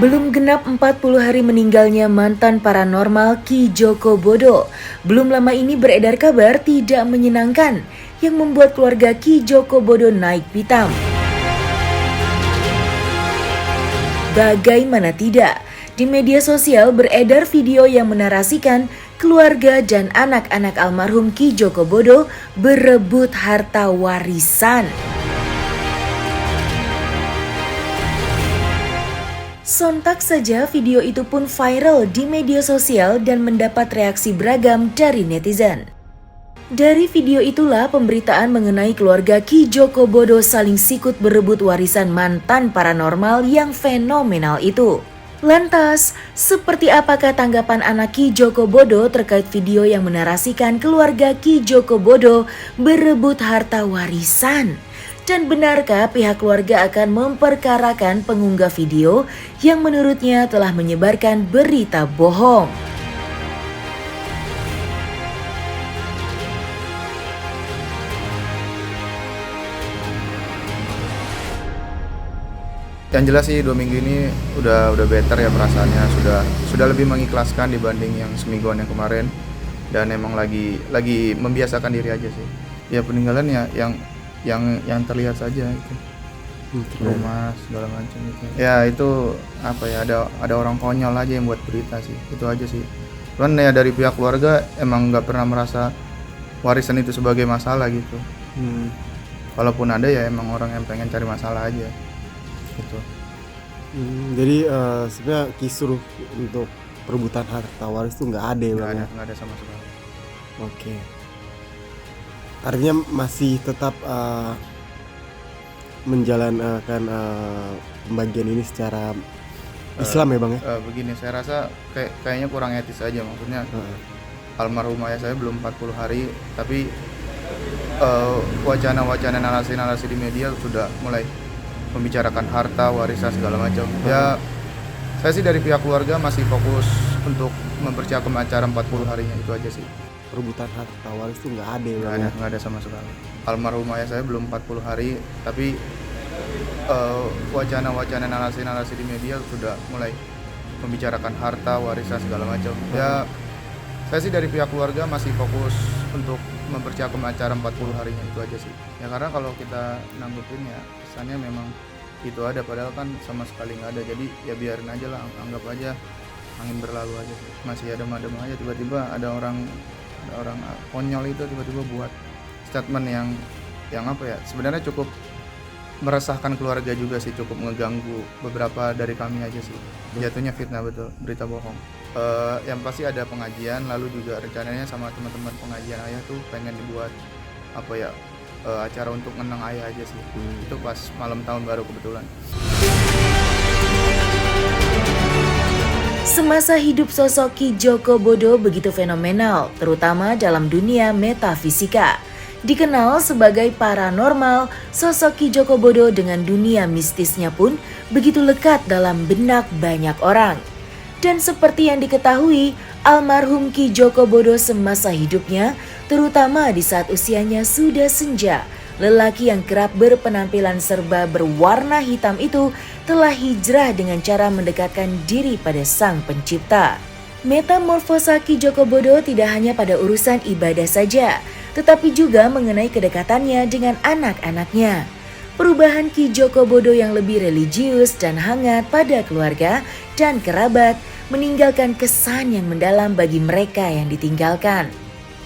Belum genap 40 hari meninggalnya mantan paranormal Ki Joko Bodo. Belum lama ini beredar kabar tidak menyenangkan yang membuat keluarga Ki Joko Bodo naik pitam. Bagaimana tidak, di media sosial beredar video yang menarasikan keluarga dan anak-anak almarhum Ki Joko Bodo berebut harta warisan. Sontak saja video itu pun viral di media sosial dan mendapat reaksi beragam dari netizen. Dari video itulah pemberitaan mengenai keluarga Ki Joko Bodo saling sikut berebut warisan mantan paranormal yang fenomenal itu. Lantas, seperti apakah tanggapan anak Ki Joko Bodo terkait video yang menarasikan keluarga Ki Joko Bodo berebut harta warisan? Dan benarkah pihak keluarga akan memperkarakan pengunggah video yang menurutnya telah menyebarkan berita bohong? Yang jelas sih 2 minggu ini udah better ya perasaannya, sudah lebih mengikhlaskan dibanding yang semingguan yang kemarin, dan emang lagi membiasakan diri aja sih. Ya peninggalan ya yang terlihat saja itu. Rumah segala macam gitu. Ya itu apa ya, ada orang konyol aja yang buat berita sih. Itu aja sih. Cuman ya dari pihak keluarga emang nggak pernah merasa warisan itu sebagai masalah gitu. Walaupun ada ya emang orang yang pengen cari masalah aja gitu. Jadi sebenarnya kisruh untuk perebutan harta waris itu nggak ada ya Bang? Nggak ada sama sekali. Oke. Artinya masih tetap menjalankan pembagian ini secara Islam ya Bang ya? Begini, saya rasa kayaknya kurang etis aja, maksudnya almarhum ayah saya belum 40 hari tapi wacana-wacana narasi-narasi di media sudah mulai membicarakan harta, warisan segala macam. Ya saya sih dari pihak keluarga masih fokus untuk mempersiapkan acara 40 harinya, itu aja sih. Perebutan harta waris itu nggak ada ya? Nggak ada sama sekali. Almarhum ayah saya belum 40 hari tapi wacana-wacana narasi-narasi di media sudah mulai membicarakan harta, warisan segala macam. Ya saya sih dari pihak keluarga masih fokus untuk mempersiapkan acara 40 harinya, itu aja sih. Ya karena kalau kita nanggupin ya kesannya memang itu ada, padahal kan sama sekali nggak ada. Jadi ya biarin aja lah, anggap aja angin berlalu aja sih. Masih ada madem aja, tiba-tiba ada orang konyol itu tiba-tiba buat statement yang apa ya, sebenarnya cukup meresahkan keluarga juga sih, cukup ngeganggu beberapa dari kami aja sih. Jatuhnya fitnah, betul, berita bohong. Yang pasti ada pengajian, lalu juga rencananya sama teman-teman pengajian ayah tuh pengen dibuat apa ya, acara untuk ngenang ayah aja sih. Itu pas malam tahun baru kebetulan. Semasa hidup sosok Ki Joko Bodo begitu fenomenal, terutama dalam dunia metafisika. Dikenal sebagai paranormal, sosok Ki Joko Bodo dengan dunia mistisnya pun begitu lekat dalam benak banyak orang. Dan seperti yang diketahui, almarhum Ki Joko Bodo semasa hidupnya, terutama di saat usianya sudah senja, lelaki yang kerap berpenampilan serba berwarna hitam itu telah hijrah dengan cara mendekatkan diri pada Sang Pencipta. Metamorfosa Ki Joko Bodo tidak hanya pada urusan ibadah saja, tetapi juga mengenai kedekatannya dengan anak-anaknya. Perubahan Ki Joko Bodo yang lebih religius dan hangat pada keluarga dan kerabat meninggalkan kesan yang mendalam bagi mereka yang ditinggalkan.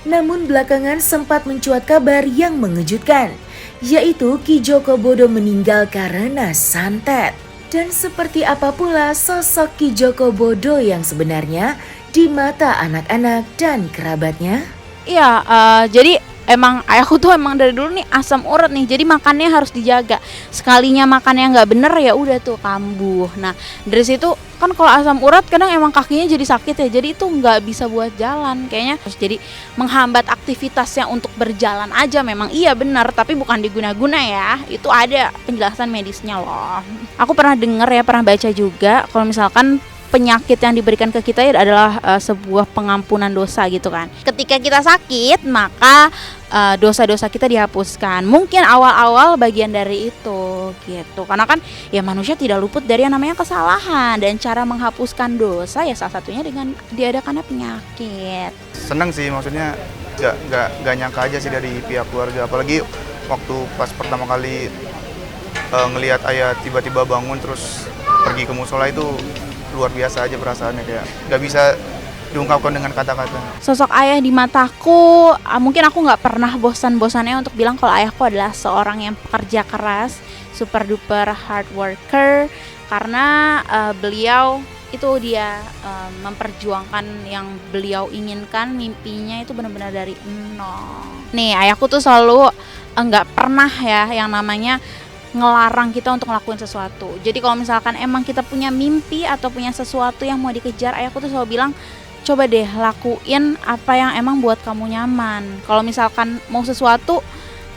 Namun belakangan sempat mencuat kabar yang mengejutkan, yaitu Ki Joko Bodo meninggal karena santet. Dan seperti apa pula sosok Ki Joko Bodo yang sebenarnya di mata anak-anak dan kerabatnya? Iya, jadi emang ayahku tuh emang dari dulu nih asam urat nih, jadi makannya harus dijaga. Sekalinya makannya nggak bener ya udah tuh kambuh. Nah dari situ kan kalau asam urat kadang emang kakinya jadi sakit ya, jadi itu nggak bisa buat jalan kayaknya. Terus jadi menghambat aktivitasnya untuk berjalan aja, memang iya benar, tapi bukan diguna-guna ya. Itu ada penjelasan medisnya loh. Aku pernah dengar ya, pernah baca juga kalau misalkan penyakit yang diberikan ke kita adalah sebuah pengampunan dosa gitu kan. Ketika kita sakit, maka dosa-dosa kita dihapuskan. Mungkin awal-awal bagian dari itu gitu. Karena kan ya manusia tidak luput dari yang namanya kesalahan, dan cara menghapuskan dosa ya salah satunya dengan diadakannya penyakit. Seneng sih, maksudnya nggak nyangka aja sih dari pihak keluarga, apalagi waktu pas pertama kali ngelihat ayah tiba-tiba bangun terus pergi ke musola, itu luar biasa aja perasaannya, kayak nggak bisa diungkapkan dengan kata-kata. Sosok ayah di mataku, mungkin aku nggak pernah bosan-bosannya untuk bilang kalau ayahku adalah seorang yang pekerja keras, super duper hard worker, karena beliau itu dia memperjuangkan yang beliau inginkan, mimpinya itu benar-benar dari nol. Nih, ayahku tuh selalu nggak pernah ya yang namanya ngelarang kita untuk ngelakuin sesuatu. Jadi kalau misalkan emang kita punya mimpi atau punya sesuatu yang mau dikejar, ayahku tuh selalu bilang, coba deh lakuin apa yang emang buat kamu nyaman. Kalau misalkan mau sesuatu,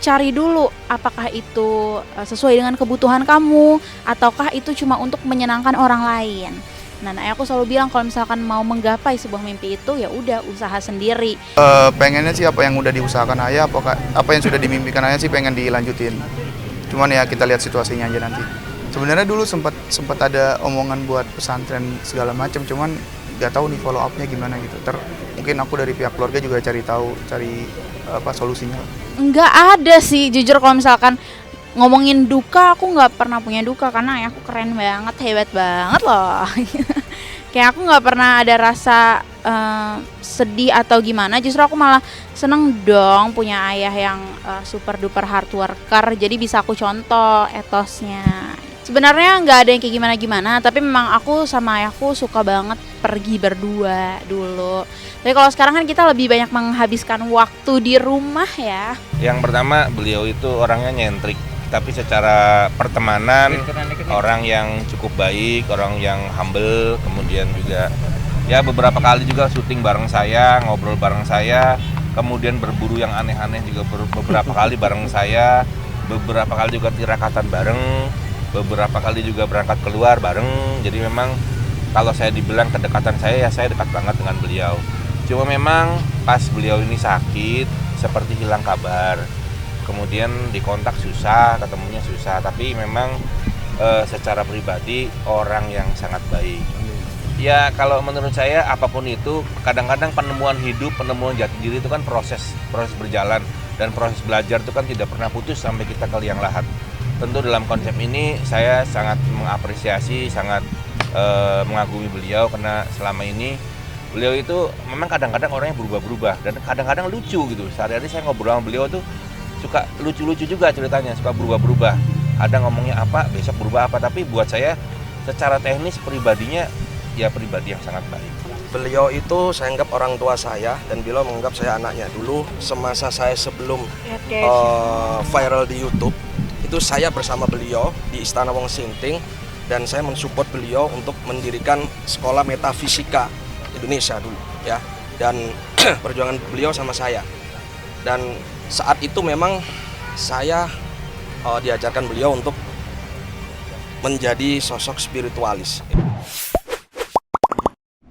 cari dulu apakah itu sesuai dengan kebutuhan kamu, ataukah itu cuma untuk menyenangkan orang lain. Nah, ayahku selalu bilang kalau misalkan mau menggapai sebuah mimpi itu ya udah usaha sendiri. Pengennya sih apa yang udah diusahakan ayah, apa yang sudah dimimpikan ayah sih pengen dilanjutin. Cuman ya kita lihat situasinya aja nanti. Sebenarnya dulu sempat ada omongan buat pesantren segala macam, cuman nggak tahu nih follow up-nya gimana gitu. Mungkin aku dari pihak keluarga juga cari solusinya. Nggak ada sih, jujur kalau misalkan ngomongin duka, aku nggak pernah punya duka karena ayahku keren banget, hebat banget loh. Kayak aku nggak pernah ada rasa sedih atau gimana, justru aku malah seneng dong punya ayah yang super duper hard worker, jadi bisa aku contoh etosnya. Sebenarnya nggak ada yang kayak gimana-gimana, tapi memang aku sama ayahku suka banget pergi berdua dulu. Tapi kalau sekarang kan kita lebih banyak menghabiskan waktu di rumah ya. Yang pertama, beliau itu orangnya nyentrik, tapi secara pertemanan orang yang cukup baik, orang yang humble, kemudian juga ya beberapa kali juga syuting bareng saya, ngobrol bareng saya, kemudian berburu yang aneh-aneh juga beberapa kali bareng saya, beberapa kali juga tirakatan bareng, beberapa kali juga berangkat keluar bareng. Jadi memang kalau saya dibilang kedekatan saya, ya saya dekat banget dengan beliau. Cuma memang pas beliau ini sakit seperti hilang kabar, kemudian dikontak susah, ketemunya susah, tapi memang secara pribadi orang yang sangat baik. Ya kalau menurut saya apapun itu, kadang-kadang penemuan hidup, penemuan jati diri itu kan proses berjalan, dan proses belajar itu kan tidak pernah putus sampai kita ke liang lahat. Tentu dalam konsep ini saya sangat mengapresiasi, sangat mengagumi beliau, karena selama ini beliau itu memang kadang-kadang orangnya berubah-berubah dan kadang-kadang lucu gitu. Sehari-hari saya ngobrol sama beliau tuh suka lucu-lucu juga ceritanya, suka berubah-berubah. Ada ngomongnya apa, besok berubah apa, tapi buat saya secara teknis pribadinya ya pribadi yang sangat baik. Beliau itu saya anggap orang tua saya, dan beliau menganggap saya anaknya. Dulu semasa saya sebelum viral di YouTube, itu saya bersama beliau di Istana Wong Sinting, dan saya mensupport beliau untuk mendirikan sekolah metafisika Indonesia dulu ya, dan perjuangan beliau sama saya. Dan saat itu memang saya diajarkan beliau untuk menjadi sosok spiritualis.